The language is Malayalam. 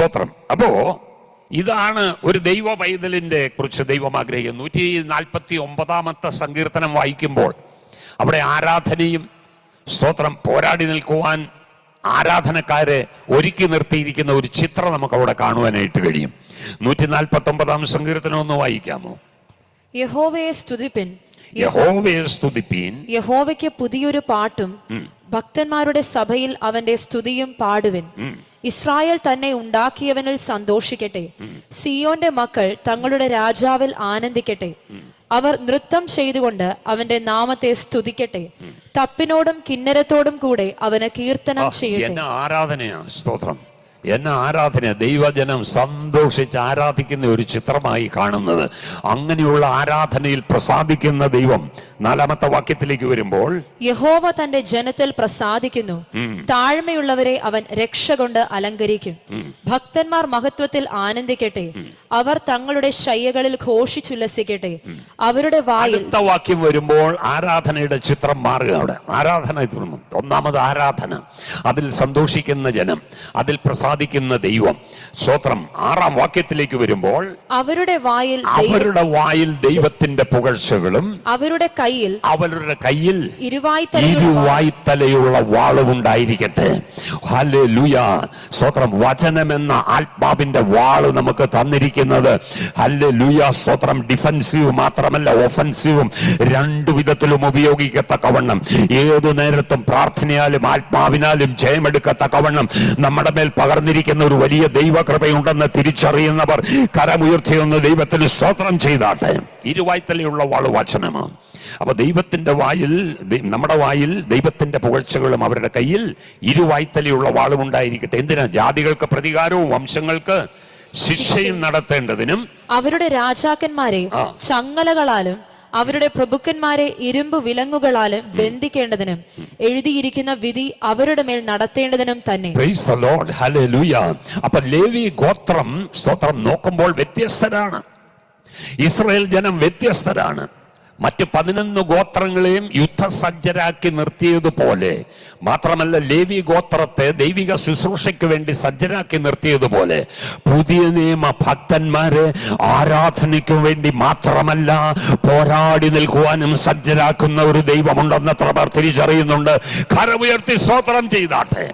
സ്തോത്രം. അപ്പോ ഇതാണ് ഒരു ദൈവ പൈതലിന്റെ കുറിച്ച് ദൈവം ആഗ്രഹിക്കുന്നത്. 149 സങ്കീർത്തനം വായിക്കുമ്പോൾ അവിടെ ആരാധനയും സ്തോത്രം പോരാടി നിൽക്കുവാൻ ആരാധനക്കാരെ ഒരുക്കി നിർത്തിയിരിക്കുന്ന ഒരു ചിത്രം നമുക്ക് അവിടെ കാണുവാനായിട്ട് കഴിയും. 149 സങ്കീർത്തനം ഒന്ന് വായിക്കാമോ? യഹോവയെ സ്തുതിപ്പിൻ, യഹോവയെ സ്തുതിപ്പീൻ, യഹോവയ്ക്ക് പുതിയൊരു പാട്ടും ഭക്തന്മാരുടെ സഭയിൽ അവന്റെ സ്തുതിയും പാടുവിൻ. ഇസ്രായേൽ തന്നെ ഉണ്ടാക്കിയവനിൽ സന്തോഷിക്കട്ടെ, സിയോന്റെ മക്കൾ തങ്ങളുടെ രാജാവിൽ ആനന്ദിക്കട്ടെ. അവർ നൃത്തം ചെയ്തുകൊണ്ട് അവന്റെ നാമത്തെ സ്തുതിക്കട്ടെ, തപ്പിനോടും കിന്നരത്തോടും കൂടെ അവന് കീർത്തനം ചെയ്യട്ടെ. എന്ന ആരാധനയാ സ്തോത്രം, എന്ന ആരാധന ദൈവജനം സന്തോഷിച്ച് ആരാധിക്കുന്ന ഒരു ചിത്രമായി കാണുന്നത്. അങ്ങനെയുള്ള ആരാധനയിൽ പ്രസാദിക്കുന്ന ദൈവം 4-ാമത്തെ വാക്യത്തിലേക്ക് വരുമ്പോൾ, യഹോവ തന്റെ ജനത്തിൽ പ്രസാദിക്കുന്നു, താഴ്മയുള്ളവരെ അവൻ രക്ഷ കൊണ്ട് അലങ്കരിക്കും. ഭക്തന്മാർ മഹത്വത്തിൽ ആനന്ദിക്കട്ടെ, അവർ തങ്ങളുടെ ശയ്യകളിൽ ഘോഷിച്ചുല്ലസിക്കട്ടെ. അവരുടെ വായിൽ വാക്യം വരുമ്പോൾ ആരാധനയുടെ ചിത്രം മാറുക. അവിടെ ആരാധന തീർന്നു. 1-ാമത് ആരാധന, അതിൽ സന്തോഷിക്കുന്ന ജനം, അതിൽ പ്രസാദിക്കുന്ന ദൈവം. സ്തോത്രം. 6-ാം വാക്യത്തിലേക്ക് വരുമ്പോൾ അവരുടെ വായിൽ ദൈവത്തിന്റെ പുകഴ്ചകളും അവരുടെ കയ്യിൽ ഇരുവായ്ത്തലയുള്ള വാളുണ്ടായിരിക്കട്ടെ. ഹല്ലേലൂയ. സ്തോത്രം. വചനമെന്ന ആത്മാവിന്റെ വാള് നമുക്ക് തന്നിരിക്കുന്നത്. ഹല്ലേലൂയ. സ്തോത്രം. ഡിഫൻസീവ് മാത്രമല്ല, ഒഫൻസീവും രണ്ടു വിധത്തിലും ഉപയോഗിക്കത്തക്കവണ്ണം, ഏതു നേരത്തും പ്രാർത്ഥനയാലും ആത്മാവിനാലും ജയമെടുക്കത്തക്കവണ്ണം നമ്മുടെ മേൽ പകർന്നിരിക്കുന്ന ഒരു വലിയ ദൈവകൃപയുണ്ടെന്ന് തിരിച്ചറിയുന്നവർ കരമുയർത്തിയൊന്ന് ദൈവത്തിന് സ്തോത്രം ചെയ്താട്ടെ. ഇരുവായ്ത്തലയുള്ള വാള് വചനമാണ്. അപ്പൊ ദൈവത്തിന്റെ വായിൽ, നമ്മുടെ വായിൽ ദൈവത്തിന്റെ പുകഴ്ചകളും അവരുടെ കയ്യിൽ ഇരുവായ്ത്തലയുള്ള വാളും ഉണ്ടായിരിക്കട്ടെ. എന്തിനാ? ജാതികൾക്ക് പ്രതികാരവും വംശങ്ങൾക്ക് ശിക്ഷയും നടത്തേണ്ടതിനും അവരുടെ രാജാക്കന്മാരെ ചങ്ങലകളാലും അവരുടെ പ്രഭുക്കന്മാരെ ഇരുമ്പ് വിലങ്ങുകളാലും ബന്ധിക്കേണ്ടതിനും എഴുതിയിരിക്കുന്ന വിധി അവരുടെ മേൽ നടത്തേണ്ടതിനും തന്നെ. Praise the Lord. ഹല്ലേലൂയ. അപ്പൊ ലേവി ഗോത്രം സ്തോത്രം നോക്കുമ്പോൾ വ്യത്യസ്തരാണ്. ഇസ്രായേൽ ജനം വ്യത്യസ്തരാണ്. മറ്റ് 11 ഗോത്രങ്ങളെയും യുദ്ധസജ്ജരാക്കി നിർത്തിയതുപോലെ, മാത്രമല്ല ലേവി ഗോത്രത്തെ ദൈവിക ശുശ്രൂഷയ്ക്ക് വേണ്ടി സജ്ജരാക്കി നിർത്തിയതുപോലെ, പുതിയ നിയമ ഭക്തന്മാരെ ആരാധനയ്ക്ക് വേണ്ടി മാത്രമല്ല പോരാടി നിൽക്കുവാനും സജ്ജരാക്കുന്ന ഒരു ദൈവമുണ്ടെന്ന് എത്ര പേർ തിരിച്ചറിയുന്നുണ്ട്? കരമുയർത്തി സ്തോത്രം ചെയ്താട്ടെ.